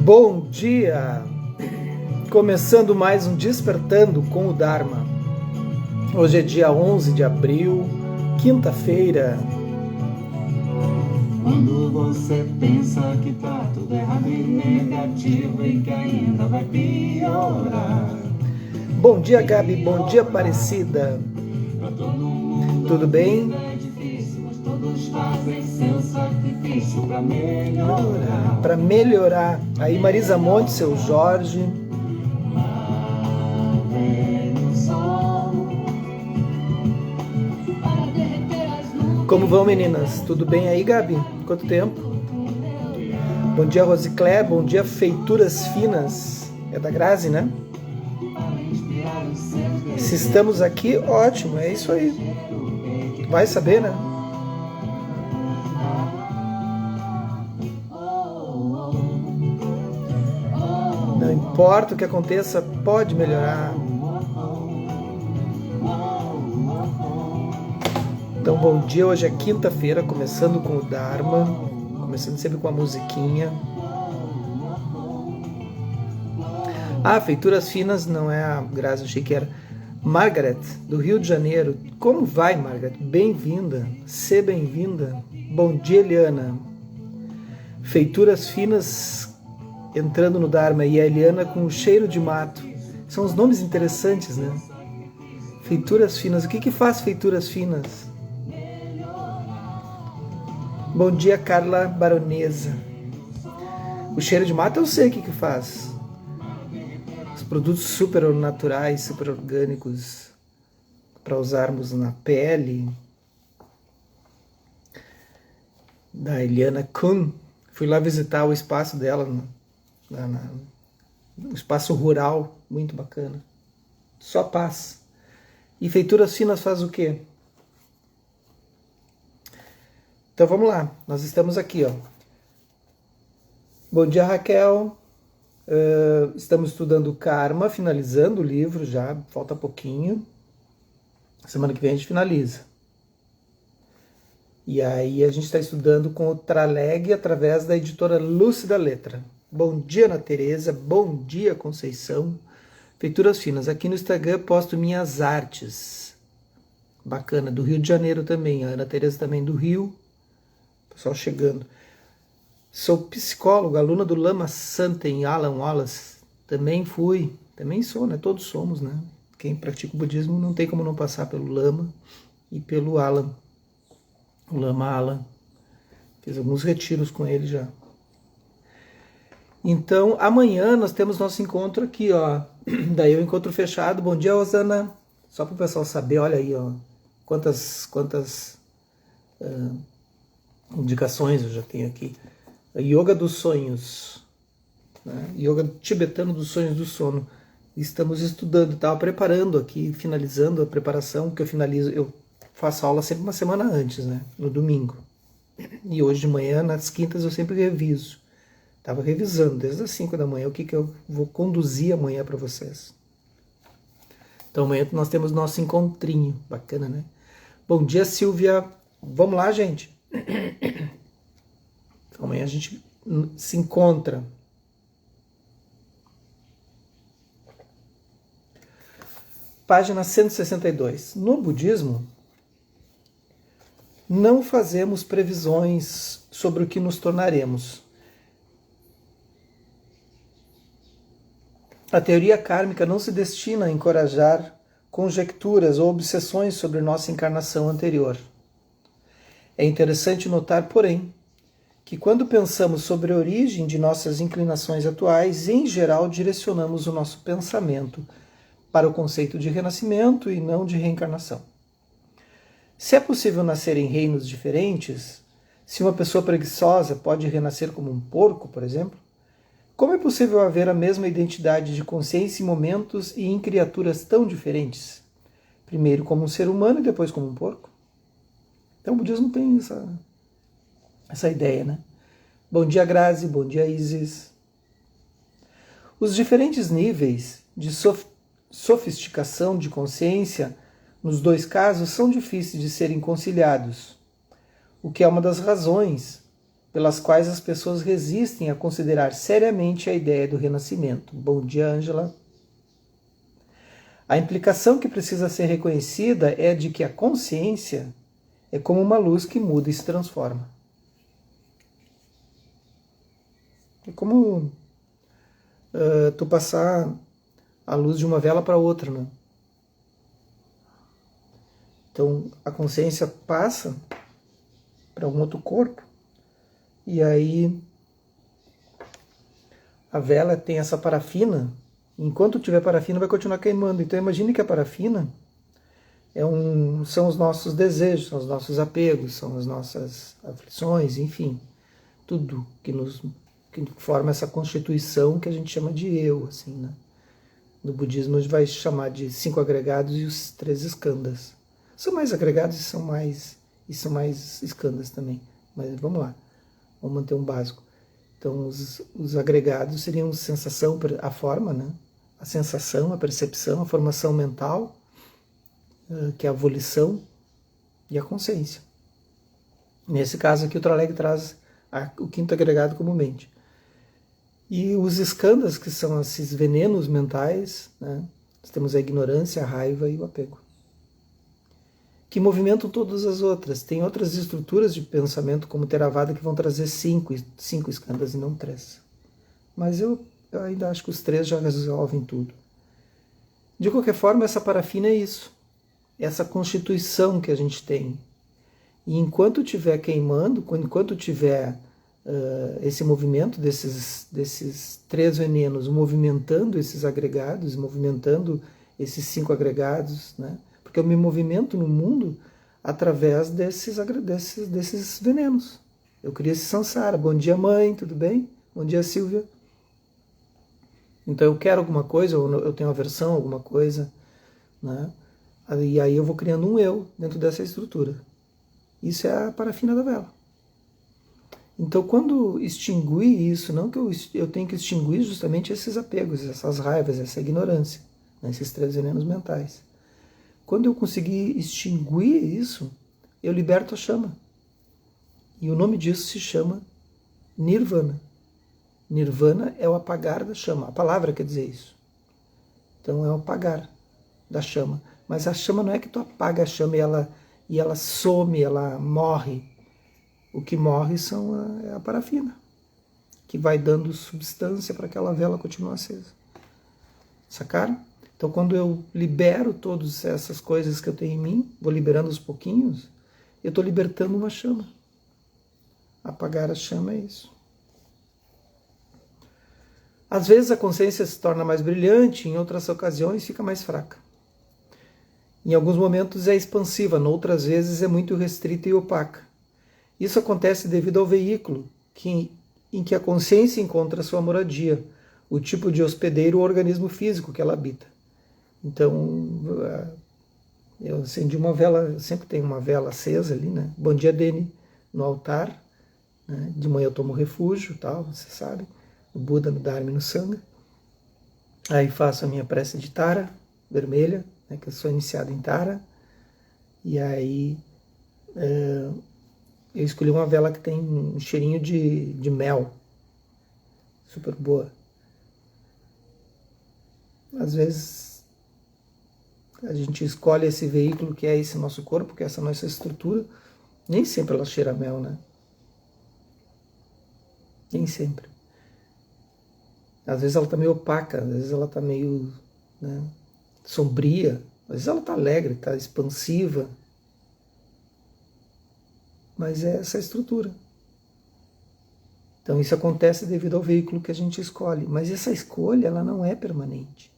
Bom dia! Começando mais um Despertando com o Dharma. Hoje é dia 11 de abril, quinta-feira. Quando você pensa que tá tudo errado e negativo e que ainda vai piorar. Bom dia, Gabi. Bom dia, Aparecida. Tudo bem? É difícil, mas todos fazem seu sacrifício pra melhorar. Para melhorar. Aí, Marisa Monte, seu Jorge. Como vão, meninas? Tudo bem aí, Gabi? Quanto tempo? Bom dia, Rosiclé. Bom dia, Feituras Finas. É da Grazi, né? Se estamos aqui, ótimo. É isso aí. Vai saber, né? Não importa o que aconteça, pode melhorar. Então, bom dia. Hoje é quinta-feira, começando com o Dharma, começando sempre com a musiquinha. Feituras Finas não é a Grazi, achei que era. Margaret, do Rio de Janeiro. Como vai, Margaret? Bem-vinda. Seja bem-vinda. Bom dia, Eliana. Feituras Finas entrando no Dharma. E a Eliana com o cheiro de mato. São os nomes interessantes, né? Feituras Finas. O que faz Feituras Finas? Bom dia, Carla Baronesa. O cheiro de mato eu sei o que faz. Os produtos super naturais, super orgânicos para usarmos na pele. Da Eliana Kuhn. Fui lá visitar o espaço dela, um espaço rural, muito bacana. Só paz. E Feituras Finas faz o quê? Então vamos lá, nós estamos aqui, ó. Bom dia, Raquel. Estamos estudando Karma, finalizando o livro já, falta pouquinho. Semana que vem a gente finaliza. E aí a gente está estudando com o Traleg através da editora Lúcida Letra. Bom dia, Ana Tereza. Bom dia, Conceição. Feituras Finas. Aqui no Instagram posto minhas artes. Bacana, do Rio de Janeiro também. A Ana Tereza também do Rio. Pessoal chegando. Sou psicóloga, aluna do Lama Santa em Alan Wallace. Também fui, também sou, né? Todos somos, né? Quem pratica o budismo não tem como não passar pelo Lama e pelo Alan. O Lama Alan. Fiz alguns retiros com ele já. Então, amanhã nós temos nosso encontro aqui, ó. Daí o encontro fechado. Bom dia, Rosana. Só para o pessoal saber, olha aí, ó. Quantas indicações eu já tenho aqui. Yoga dos sonhos, né? Yoga tibetano dos sonhos do sono. Estamos estudando, estava preparando aqui, finalizando a preparação, que eu faço aula sempre uma semana antes, né? No domingo. E hoje de manhã, nas quintas, eu sempre reviso. Estava revisando desde as 5 da manhã o que eu vou conduzir amanhã para vocês. Então amanhã nós temos nosso encontrinho, bacana, né? Bom dia, Silvia. Vamos lá, gente. Amanhã a gente se encontra. Página 162. No budismo, não fazemos previsões sobre o que nos tornaremos. A teoria kármica não se destina a encorajar conjecturas ou obsessões sobre nossa encarnação anterior. É interessante notar, porém, que quando pensamos sobre a origem de nossas inclinações atuais, em geral direcionamos o nosso pensamento para o conceito de renascimento e não de reencarnação. Se é possível nascer em reinos diferentes, se uma pessoa preguiçosa pode renascer como um porco, por exemplo, como é possível haver a mesma identidade de consciência em momentos e em criaturas tão diferentes? Primeiro como um ser humano e depois como um porco? Então o budismo tem essa ideia, né? Bom dia, Grazi. Bom dia, Isis. Os diferentes níveis de sofisticação de consciência, nos dois casos, são difíceis de serem conciliados, o que é uma das razões pelas quais as pessoas resistem a considerar seriamente a ideia do renascimento. Bom dia, Ângela. A implicação que precisa ser reconhecida é de que a consciência é como uma luz que muda e se transforma. É como tu passar a luz de uma vela para outra, né? Então a consciência passa para um outro corpo e aí a vela tem essa parafina. Enquanto tiver parafina vai continuar queimando. Então imagine que a parafina são os nossos desejos, são os nossos apegos, são as nossas aflições, enfim, tudo que forma essa constituição que a gente chama de eu, assim, né? No budismo a gente vai chamar de 5 agregados e os 3 skandhas. São mais agregados e são mais skandhas também. Mas vamos lá, vamos manter um básico. Então os agregados seriam sensação, a forma, né? A sensação, a percepção, a formação mental, que é a volição e a consciência. Nesse caso aqui o Traleg traz o 5º agregado como mente. E os skandhas, que são esses venenos mentais, né? Nós temos a ignorância, a raiva e o apego, que movimentam todas as outras. Tem outras estruturas de pensamento, como Theravada, que vão trazer 5 skandhas e não 3. Mas eu ainda acho que os 3 já resolvem tudo. De qualquer forma, essa parafina é isso. Essa constituição que a gente tem. E enquanto estiver queimando, enquanto tiver esse movimento desses 3 venenos movimentando esses agregados, movimentando esses 5 agregados, né? Porque eu me movimento no mundo através desses venenos. Eu crio esse samsara. Bom dia, mãe, tudo bem? Bom dia, Silvia. Então eu quero alguma coisa, ou eu tenho aversão a alguma coisa, né? E aí eu vou criando um eu dentro dessa estrutura. Isso é a parafina da vela. Então quando extinguir isso, não que eu tenho que extinguir justamente esses apegos, essas raivas, essa ignorância, né? Esses 3 venenos mentais. Quando eu conseguir extinguir isso, eu liberto a chama. E o nome disso se chama Nirvana. Nirvana é o apagar da chama. A palavra quer dizer isso. Então é o apagar da chama. Mas a chama não é que tu apaga a chama e ela some, ela morre. O que morre é a parafina, que vai dando substância para aquela vela continuar acesa. Sacaram? Então quando eu libero todas essas coisas que eu tenho em mim, vou liberando aos pouquinhos, eu estou libertando uma chama. Apagar a chama é isso. Às vezes a consciência se torna mais brilhante, em outras ocasiões fica mais fraca. Em alguns momentos é expansiva, noutras vezes é muito restrita e opaca. Isso acontece devido ao veículo em que a consciência encontra sua moradia, o tipo de hospedeiro ou organismo físico que ela habita. Então, eu acendi uma vela, eu sempre tenho uma vela acesa ali, né? Bom dia, Deni, no altar. Né? De manhã eu tomo refúgio, tal, você sabe. O Buda no Dharma e no Sangha. Aí faço a minha prece de Tara, vermelha, né? Que eu sou iniciado em Tara. E aí eu escolhi uma vela que tem um cheirinho de mel. Super boa. Às vezes a gente escolhe esse veículo que é esse nosso corpo, que é essa nossa estrutura. Nem sempre ela cheira mel, né? Nem sempre. Às vezes ela está meio opaca, às vezes ela está meio, né, sombria, às vezes ela está alegre, está expansiva. Mas é essa estrutura. Então isso acontece devido ao veículo que a gente escolhe. Mas essa escolha, ela não é permanente.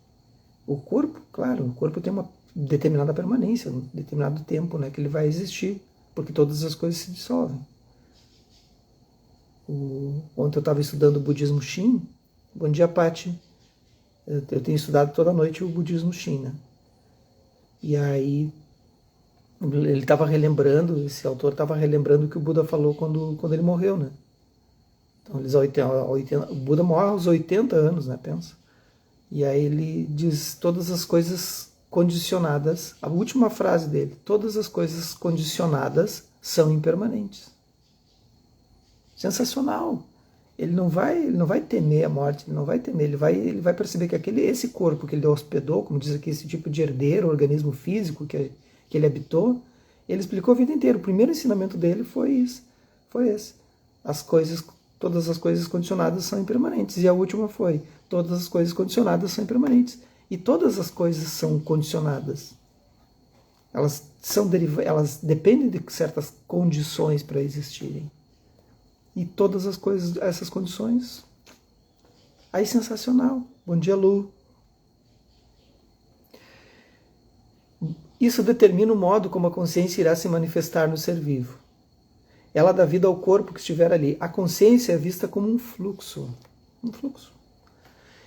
O corpo, claro, o corpo tem uma determinada permanência, um determinado tempo, né, que ele vai existir, porque todas as coisas se dissolvem. Ontem eu estava estudando o budismo Shin. Bom dia, Pati. Eu tenho estudado toda noite o budismo Shin, né? E aí ele estava relembrando, esse autor estava relembrando o que o Buda falou quando ele morreu, né? Então o Buda morre aos 80 anos, né? Pensa. E aí ele diz todas as coisas condicionadas, a última frase dele, todas as coisas condicionadas são impermanentes. Sensacional. Ele não vai temer a morte, ele não vai temer, ele vai perceber que esse corpo que ele hospedou, como diz aqui, esse tipo de herdeiro, organismo físico que ele habitou, ele explicou a vida inteira. O primeiro ensinamento dele foi esse. Todas as coisas condicionadas são impermanentes. E a última foi, todas as coisas condicionadas são impermanentes. E todas as coisas são condicionadas. Elas dependem de certas condições para existirem. E todas as coisas, essas condições, aí sensacional. Bom dia, Lu. Isso determina o modo como a consciência irá se manifestar no ser vivo. Ela dá vida ao corpo que estiver ali. A consciência é vista como um fluxo.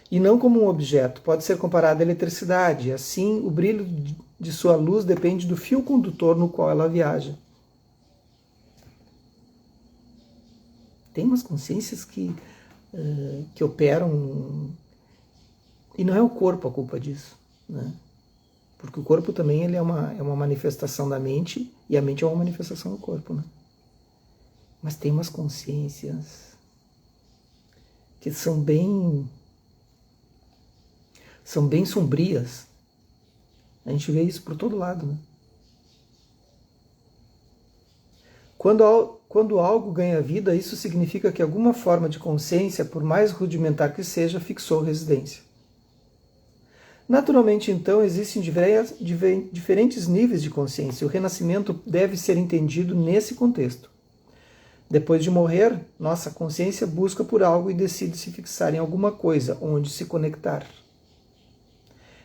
E não como um objeto. Pode ser comparada à eletricidade. Assim, o brilho de sua luz depende do fio condutor no qual ela viaja. Tem umas consciências que operam, e não é o corpo a culpa disso, né? Porque o corpo também ele é uma manifestação da mente, e a mente é uma manifestação do corpo, né? Mas tem umas consciências que são bem sombrias. A gente vê isso por todo lado, né? Quando algo ganha vida, isso significa que alguma forma de consciência, por mais rudimentar que seja, fixou residência. Naturalmente, então, existem diferentes níveis de consciência. O renascimento deve ser entendido nesse contexto. Depois de morrer, nossa consciência busca por algo e decide se fixar em alguma coisa, onde se conectar.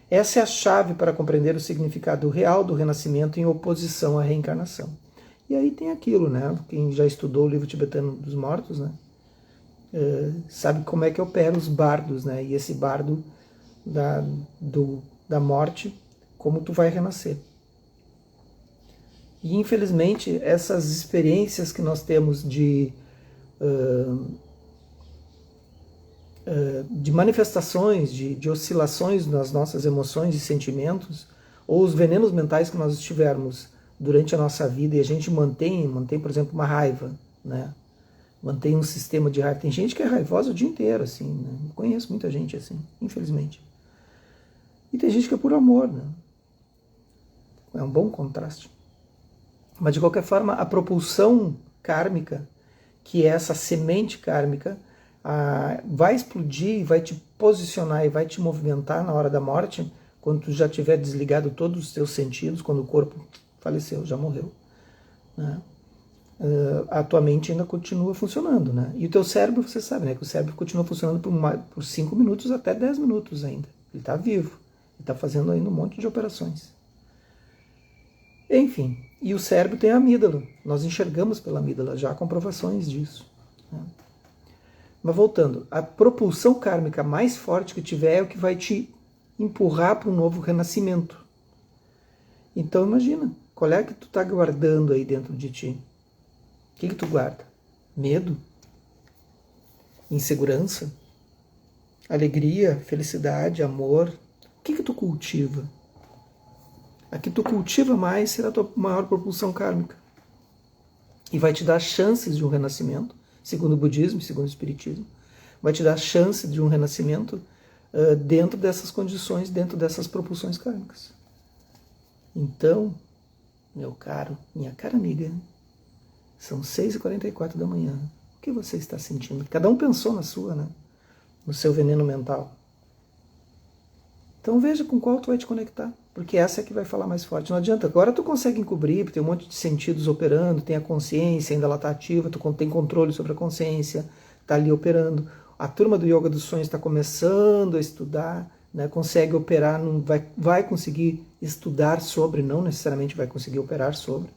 Essa é a chave para compreender o significado real do renascimento em oposição à reencarnação. E aí tem aquilo, né? Quem já estudou o livro tibetano dos mortos, né? Sabe como é que opera os bardos, né? E esse bardo da morte, como tu vai renascer. E infelizmente essas experiências que nós temos de manifestações, de oscilações nas nossas emoções e sentimentos, ou os venenos mentais que nós tivermos durante a nossa vida, e a gente mantém, por exemplo, uma raiva, né? Mantém um sistema de raiva. Tem gente que é raivosa o dia inteiro, assim, né? Eu conheço muita gente assim, infelizmente. E tem gente que é por amor, né? É um bom contraste. Mas, de qualquer forma, a propulsão kármica, que é essa semente kármica, vai explodir, vai te posicionar e vai te movimentar na hora da morte, quando tu já tiver desligado todos os teus sentidos, quando o corpo faleceu, já morreu, né? A tua mente ainda continua funcionando, né? E o teu cérebro, você sabe, né? Que o cérebro continua funcionando por 5 minutos até 10 minutos ainda. Ele está vivo, ele está fazendo ainda um monte de operações. Enfim, e o cérebro tem a amígdala. Nós enxergamos pela amígdala, já há comprovações disso, né? Mas voltando, a propulsão kármica mais forte que tiver é o que vai te empurrar para um novo renascimento. Então imagina, qual é que tu está guardando aí dentro de ti? O que tu guarda? Medo? Insegurança? Alegria? Felicidade? Amor? O que tu cultiva? A que tu cultiva mais será a tua maior propulsão kármica. E vai te dar chances de um renascimento, segundo o budismo, segundo o espiritismo. Vai te dar chances de um renascimento dentro dessas condições, dentro dessas propulsões kármicas. Então, meu caro, minha cara amiga, são 6h44 da manhã. O que você está sentindo? Cada um pensou na sua, né? No seu veneno mental. Então veja com qual tu vai te conectar, porque essa é que vai falar mais forte. Não adianta, agora tu consegue encobrir, porque tem um monte de sentidos operando, tem a consciência, ainda ela está ativa, tu tem controle sobre a consciência, está ali operando. A turma do Yoga dos Sonhos está começando a estudar, né? Consegue operar, não vai conseguir estudar sobre, não necessariamente vai conseguir operar sobre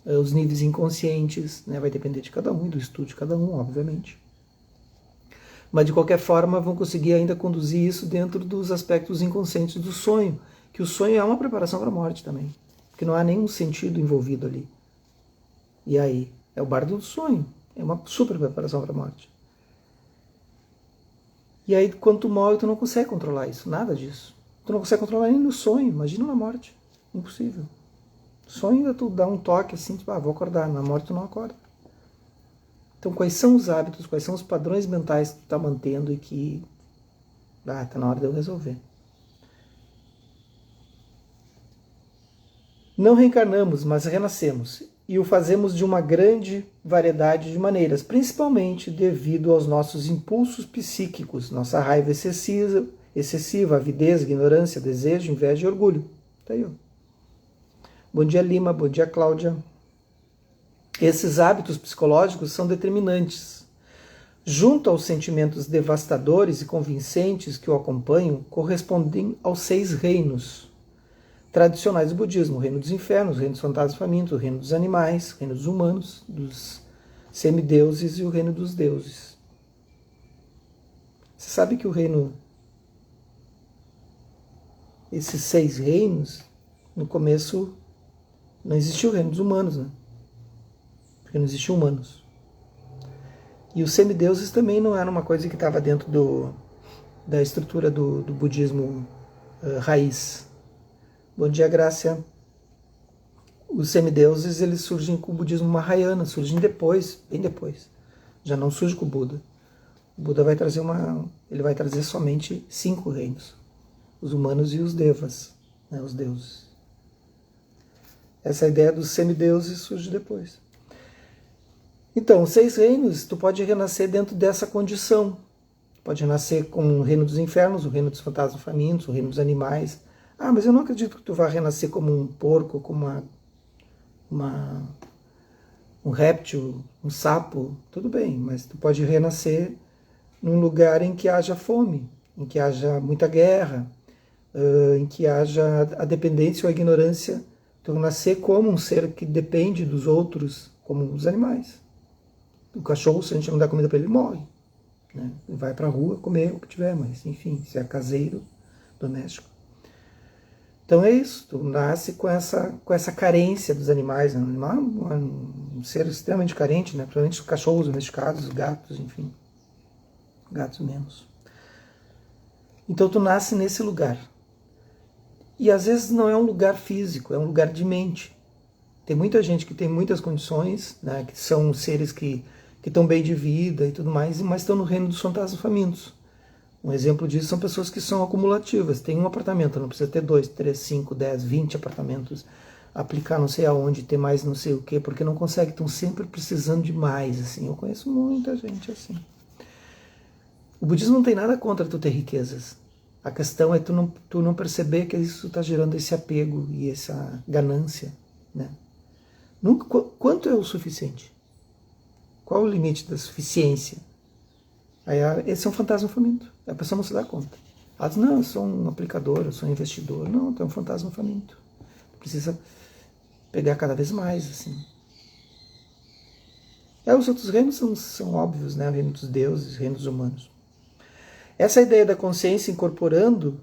os níveis inconscientes, né? Vai depender de cada um e do estudo de cada um, obviamente. Mas de qualquer forma vão conseguir ainda conduzir isso dentro dos aspectos inconscientes do sonho, que o sonho é uma preparação para a morte também, porque não há nenhum sentido envolvido ali. E aí, é o bardo do sonho, é uma super preparação para a morte. E aí, quando tu morre, tu não consegue controlar isso, nada disso. Tu não consegue controlar nem no sonho, imagina na morte, impossível. Sonho ainda tu dá um toque assim, tipo, vou acordar, na morte tu não acorda. Então, quais são os hábitos, quais são os padrões mentais que tu está mantendo e que está na hora de eu resolver. Não reencarnamos, mas renascemos, e o fazemos de uma grande variedade de maneiras, principalmente devido aos nossos impulsos psíquicos, nossa raiva excessiva, avidez, ignorância, desejo, inveja e orgulho. Tá aí, ó. Bom dia, Lima. Bom dia, Cláudia. Esses hábitos psicológicos são determinantes. Junto aos sentimentos devastadores e convincentes que o acompanham, correspondem aos 6 reinos tradicionais do budismo: o reino dos infernos, o reino dos fantasmas famintos, o reino dos animais, o reino dos humanos, dos semideuses e o reino dos deuses. Você sabe que esses 6 reinos, no começo não existia o reino dos humanos, né? Porque não existiam humanos. E os semideuses também não era uma coisa que estava dentro da estrutura do budismo raiz. Bom dia, Grácia. Os semideuses, eles surgem com o budismo Mahayana, surgem depois, bem depois. Já não surge com o Buda. O Buda vai trazer ele vai trazer somente 5 reinos: os humanos e os devas, né, os deuses. Essa ideia dos semideuses surge depois. Então, os 6 reinos, tu pode renascer dentro dessa condição. Pode renascer com o reino dos infernos, o reino dos fantasmas famintos, o reino dos animais. Ah, mas eu não acredito que tu vá renascer como um porco, como um réptil, um sapo. Tudo bem, mas tu pode renascer num lugar em que haja fome, em que haja muita guerra, em que haja a dependência ou a ignorância. Tu nascer como um ser que depende dos outros, como os animais. O cachorro, se a gente não dá comida para ele, morre, né? Ele vai para a rua comer o que tiver, mas enfim, se é caseiro, doméstico. Então é isso, tu nasce com essa carência dos animais, né? O animal é um ser extremamente carente, né? Principalmente os cachorros domesticados, os gatos, enfim. Gatos menos. Então tu nasce nesse lugar. E às vezes não é um lugar físico, é um lugar de mente. Tem muita gente que tem muitas condições, né? Que são seres que estão bem de vida e tudo mais, mas estão no reino dos fantasmas famintos. Um exemplo disso são pessoas que são acumulativas. Tem um apartamento, não precisa ter 2, 3, 5, 10, 20 apartamentos, aplicar não sei aonde, ter mais não sei o quê, porque não consegue, estão sempre precisando de mais. Assim. Eu conheço muita gente assim. O budismo não tem nada contra tu ter riquezas. A questão é tu não perceber que isso está gerando esse apego e essa ganância. Né? Quanto é o suficiente? Qual o limite da suficiência? Aí, esse é um fantasma faminto. A pessoa não se dá conta. Ela diz, não, eu sou um aplicador, eu sou um investidor. Não, tu é um fantasma faminto. Precisa pegar cada vez mais, assim. Os outros reinos são óbvios, né? O reino dos deuses, o reino dos humanos. Essa ideia da consciência incorporando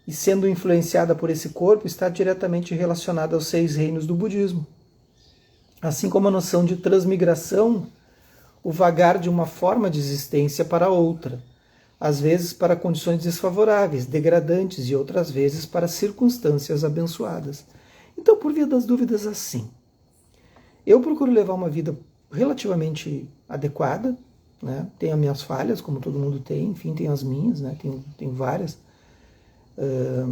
e sendo influenciada por esse corpo está diretamente relacionada aos 6 reinos do budismo. Assim como a noção de transmigração, o vagar de uma forma de existência para outra, às vezes para condições desfavoráveis, degradantes, e outras vezes para circunstâncias abençoadas. Então, por via das dúvidas, assim, eu procuro levar uma vida relativamente adequada, né? Tem as minhas falhas, como todo mundo tem, enfim, tem as minhas, né? Tem várias,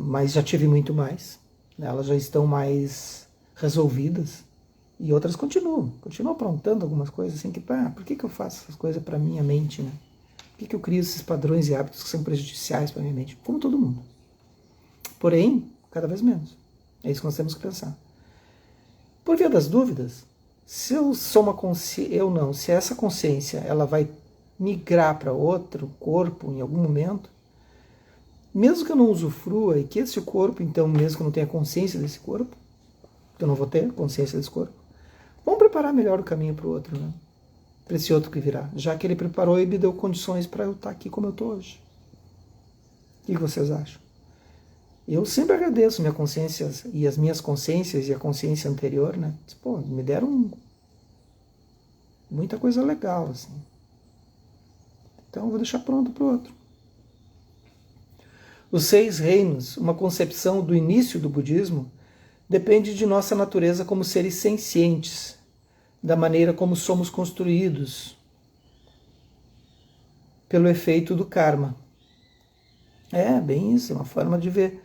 mas já tive muito mais, né? Elas já estão mais resolvidas. E outras continuam aprontando algumas coisas assim, que, por que eu faço essas coisas para minha mente, né? Por que eu crio esses padrões e hábitos que são prejudiciais para minha mente? Como todo mundo. Porém, cada vez menos. É isso que nós temos que pensar. Por via das dúvidas, se eu sou uma consciência, se essa consciência ela vai migrar para outro corpo em algum momento, mesmo que eu não usufrua e que esse corpo, então, mesmo que eu não tenha consciência desse corpo, que eu não vou ter consciência desse corpo, vamos preparar melhor o caminho para o outro, né? Para esse outro que virá, já que ele preparou e me deu condições para eu estar aqui como eu estou hoje. O que vocês acham? Eu sempre agradeço minha consciência e as minhas consciências e a consciência anterior, né? Pô, me deram muita coisa legal, assim. Então eu vou deixar pronto para o outro. Os 6 reinos, uma concepção do início do budismo, depende de nossa natureza como seres sencientes, da maneira como somos construídos, pelo efeito do karma. É, bem isso, é uma forma de ver.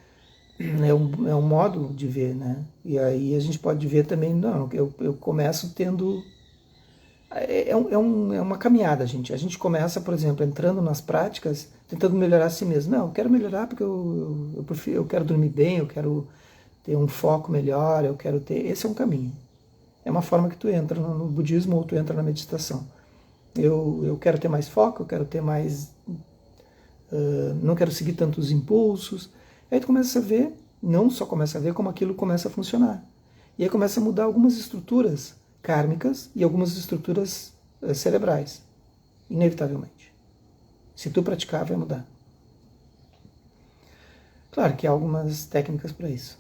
É um modo de ver, né? E aí a gente pode ver também, não, eu começo tendo... É uma caminhada, gente. A gente começa, por exemplo, entrando nas práticas, tentando melhorar a si mesmo. Não, eu quero melhorar porque eu quero dormir bem, eu quero ter um foco melhor, eu quero ter... Esse é um caminho. É uma forma que tu entra no budismo ou tu entra na meditação. Eu quero ter mais foco, eu quero ter mais... não quero seguir tantos impulsos. Aí tu começa a ver, não só começa a ver, como aquilo começa a funcionar. E aí começa a mudar algumas estruturas kármicas e algumas estruturas cerebrais, inevitavelmente. Se tu praticar, vai mudar. Claro que há algumas técnicas para isso.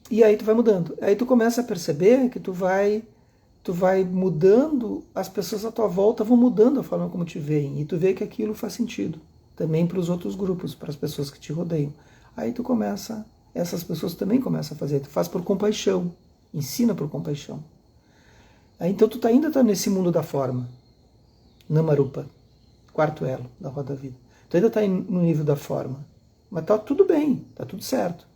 E aí tu vai mudando. Aí tu começa a perceber que tu vai mudando, as pessoas à tua volta vão mudando a forma como te veem, e tu vê que aquilo faz sentido também para os outros grupos, para as pessoas que te rodeiam. Aí tu começa, essas pessoas também começam a fazer, tu faz por compaixão, ensina por compaixão. Aí então tu ainda está nesse mundo da forma, Namarupa, quarto elo da roda da vida. Tu ainda está no nível da forma, mas tá tudo bem, tá tudo certo.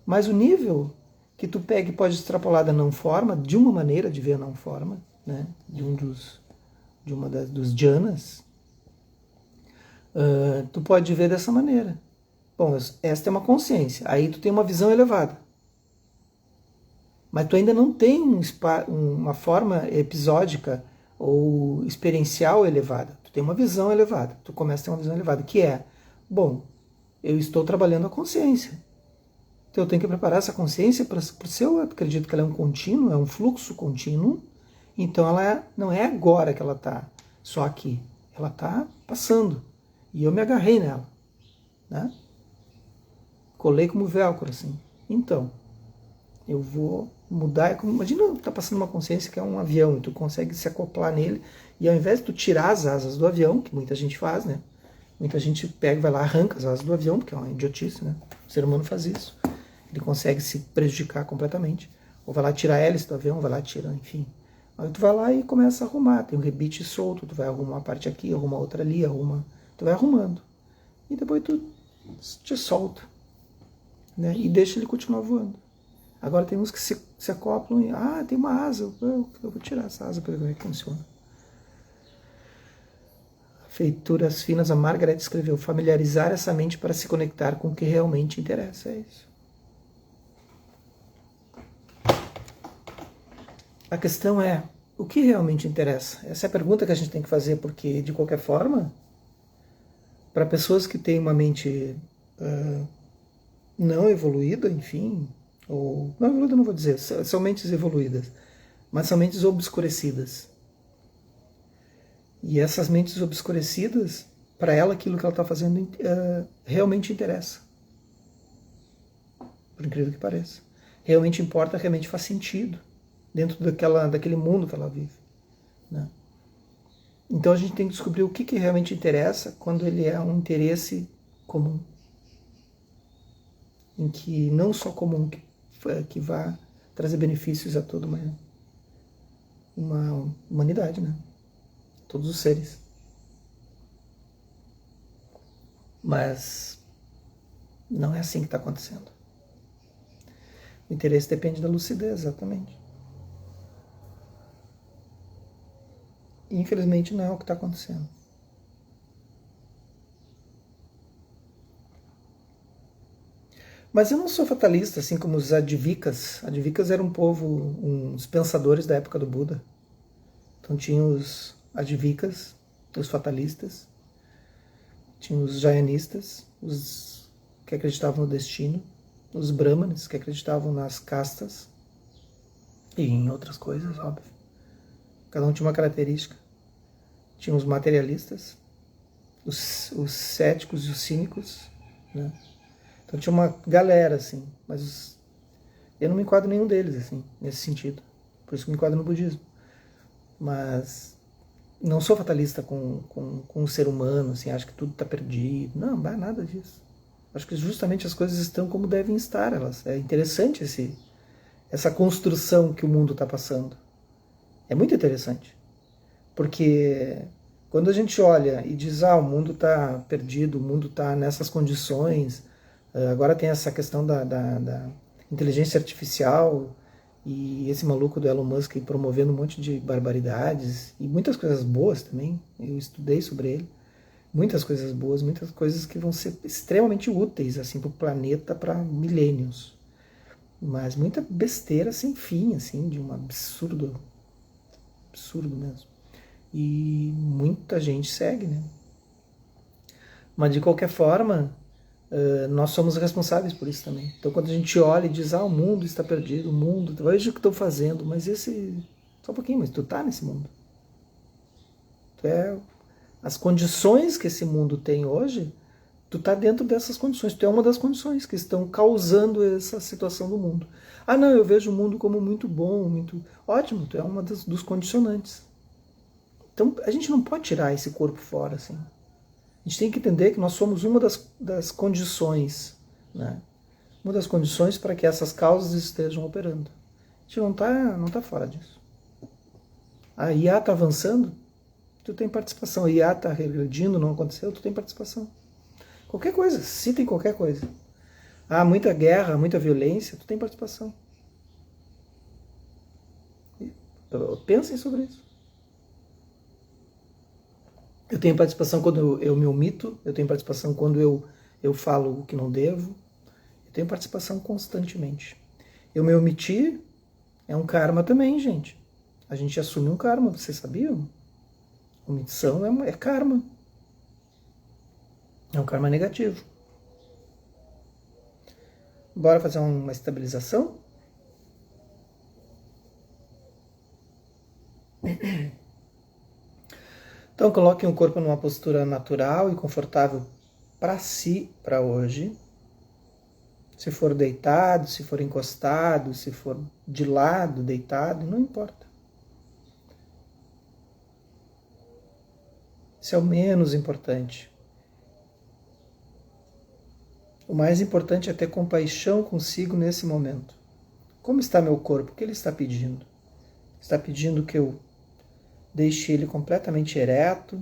Mas o nível que tu pega e pode extrapolar da não forma, de uma maneira de ver a não forma, né? Dos jhanas, tu pode ver dessa maneira. Bom, esta é uma consciência, aí tu tem uma visão elevada. Mas tu ainda não tem uma forma episódica ou experiencial elevada. Tu tem uma visão elevada, tu começa a ter uma visão elevada, que é, bom, eu estou trabalhando a consciência. Então eu tenho que preparar essa consciência para se eu acredito que ela é um contínuo, é um fluxo contínuo, então ela não é agora que ela está só aqui, ela está passando. E eu me agarrei nela, né? Colei como velcro, assim. Então, eu vou mudar. Imagina tá passando uma consciência que é um avião, e tu consegue se acoplar nele, e ao invés de tu tirar as asas do avião, que muita gente faz, né? Muita gente pega, vai lá, arranca as asas do avião, porque é uma idiotice, né? O ser humano faz isso. Ele consegue se prejudicar completamente. Ou vai lá tirar a hélice do avião, vai lá tirar, enfim. Aí tu vai lá e começa a arrumar. Tem um rebite solto, tu vai arrumar uma parte aqui, arruma outra ali, tu vai arrumando. E depois tu te solta, né? E deixa ele continuar voando. Agora tem uns que se acoplam e... tem uma asa, eu vou tirar essa asa para ver como é que funciona. Feituras finas, a Margaret escreveu, familiarizar essa mente para se conectar com o que realmente interessa, é isso. A questão é, o que realmente interessa? Essa é a pergunta que a gente tem que fazer, porque, de qualquer forma, para pessoas que têm uma mente não evoluída, enfim, ou... Não evoluída não vou dizer, são mentes evoluídas, mas são mentes obscurecidas. E essas mentes obscurecidas, para ela, aquilo que ela está fazendo realmente interessa. Por incrível que pareça. Realmente importa, realmente faz sentido dentro daquele mundo que ela vive, né? Então a gente tem que descobrir o que realmente interessa quando ele é um interesse comum. Em que não só comum, que vá trazer benefícios a toda uma humanidade, né? Todos os seres. Mas não é assim que está acontecendo. O interesse depende da lucidez, exatamente. Infelizmente não é o que está acontecendo. Mas eu não sou fatalista, assim como os Advikas. Advikas eram um povo, uns pensadores da época do Buda. Então tinha os Advikas, os fatalistas, tinha os Jainistas, os que acreditavam no destino, os Brahmanes, que acreditavam nas castas e em outras coisas, óbvio. Cada um tinha uma característica. Tinha os materialistas, os céticos e os cínicos, né? Então tinha uma galera, assim, mas eu não me enquadro em nenhum deles, assim, nesse sentido. Por isso que me enquadro no budismo. Mas não sou fatalista com o ser humano, assim, acho que tudo está perdido. Não é nada disso. Acho que justamente as coisas estão como devem estar. É interessante essa construção que o mundo está passando. É muito interessante. Porque Quando a gente olha e diz, o mundo está perdido, o mundo está nessas condições, agora tem essa questão da inteligência artificial e esse maluco do Elon Musk promovendo um monte de barbaridades e muitas coisas boas também, eu estudei sobre ele, muitas coisas boas, muitas coisas que vão ser extremamente úteis assim, para o planeta para milênios, mas muita besteira sem fim, assim, de um absurdo mesmo. E muita gente segue, né? Mas de qualquer forma, nós somos responsáveis por isso também. Então quando a gente olha e diz, o mundo está perdido, o mundo, veja o que estou fazendo, mas só um pouquinho, mas tu tá nesse mundo. As condições que esse mundo tem hoje, tu tá dentro dessas condições, tu é uma das condições que estão causando essa situação do mundo. Não, eu vejo o mundo como muito bom, muito ótimo, tu é uma dos condicionantes. Então a gente não pode tirar esse corpo fora, assim. A gente tem que entender que nós somos uma das condições, né? Uma das condições para que essas causas estejam operando. A gente não tá fora disso. A IA está avançando, tu tem participação. A IA está regredindo, não aconteceu, tu tem participação. Qualquer coisa, citem qualquer coisa. Muita guerra, muita violência, tu tem participação. Pensem sobre isso. Eu tenho participação quando eu me omito, eu tenho participação quando eu falo o que não devo, eu tenho participação constantemente. Eu me omitir é um karma também, gente. A gente assume um karma, vocês sabiam? Omissão é karma. É um karma negativo. Bora fazer uma estabilização? Então coloquem o corpo numa postura natural e confortável para si, para hoje. Se for deitado, se for encostado, se for de lado, deitado, não importa. Isso é o menos importante. O mais importante é ter compaixão consigo nesse momento. Como está meu corpo? O que ele está pedindo? Está pedindo que eu deixe ele completamente ereto,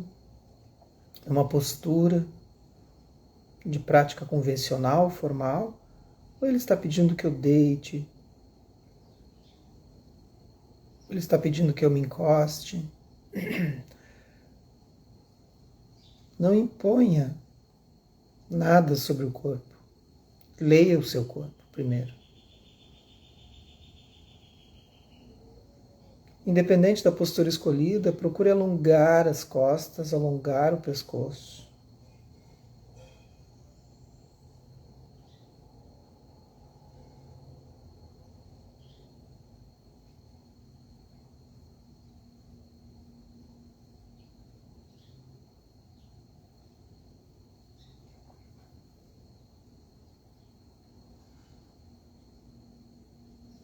uma postura de prática convencional, formal, ou ele está pedindo que eu deite? Ele está pedindo que eu me encoste? Não imponha nada sobre o corpo. Leia o seu corpo primeiro. Independente da postura escolhida, procure alongar as costas, alongar o pescoço.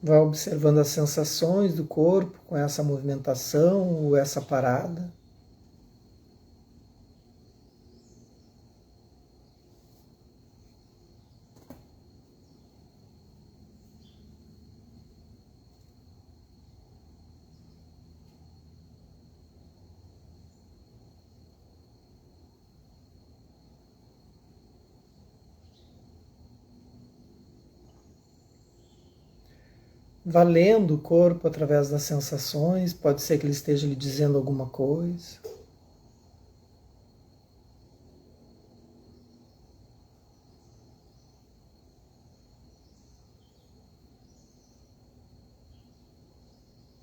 Vá observando as sensações do corpo com essa movimentação ou essa parada. Valendo o corpo através das sensações, pode ser que ele esteja lhe dizendo alguma coisa.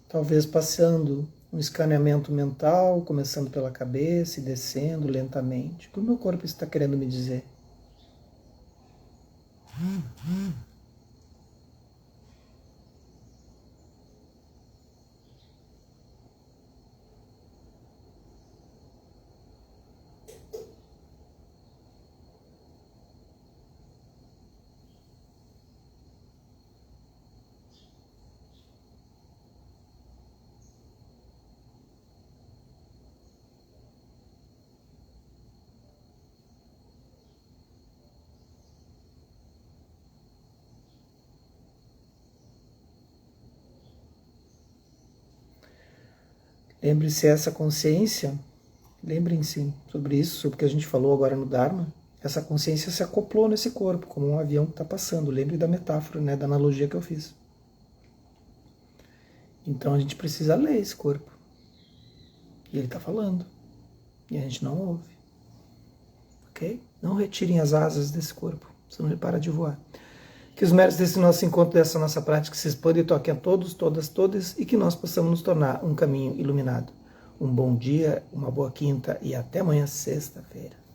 Talvez passando um escaneamento mental, começando pela cabeça e descendo lentamente. O que o meu corpo está querendo me dizer? Lembre-se, essa consciência Lembrem-se sobre isso, sobre o que a gente falou agora no Dharma. Essa consciência se acoplou nesse corpo, como um avião que está passando. Lembre da metáfora, né, da analogia que eu fiz. Então a gente precisa ler esse corpo. E ele está falando. E a gente não ouve. Ok? Não retirem as asas desse corpo, senão ele para de voar. Que os méritos desse nosso encontro, dessa nossa prática se expandam e toquem a todos, todas, todas, e que nós possamos nos tornar um caminho iluminado. Um bom dia, uma boa quinta e até amanhã, sexta-feira.